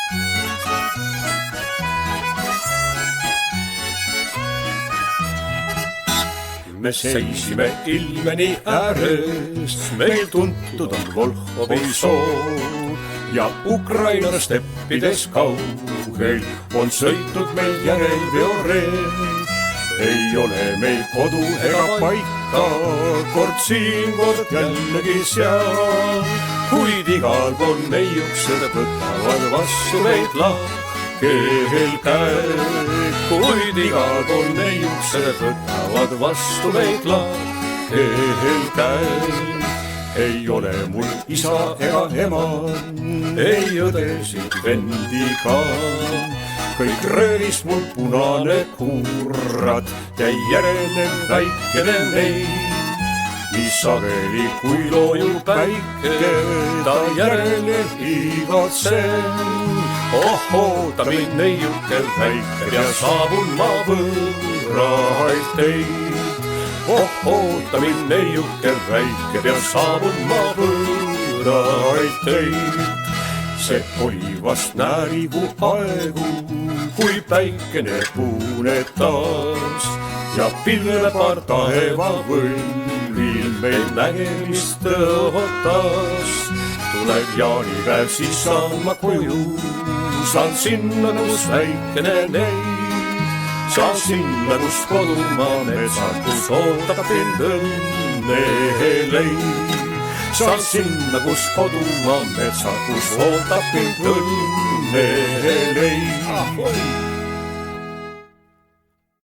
Me seisime ilmeni ääres, meil tuntud on Volhovi sool ja Ukraina steppides kaugel on sõitnud meil järelveoreel. Ei ole meil kodu ega paika, kord siin, kord jällegi seal, kuid igal pool neiuksed võtavad vastu meid lahkel käel, kuid igal pool neiuksed võtavad vastu meid lahkel käel. Ei ole mul isa ega ema, ei õdesid vendi ka, kõik röövis mul punane kuurad ja järele väikene neid. Nii sageli kui loojub päike, ta järele igatseb. Oota mind neiuke väike ja saabun ma võõraid teid. Oota mind neiuke väike ja saabun ma võõraid teid. See oli vast näärigu aegu, kui päikene puunetas ja pilvepar taevavõlvil meil nägemist tõotas. Tuleb jaanipäev, siis saan ma koju, saan sinna, kus väikene neid, saan sinna, kus kodumaa metsad, kus ootab mind õnneleid. Saan sinna, kus kodumaa metsad, kus ootab mind õnneleid.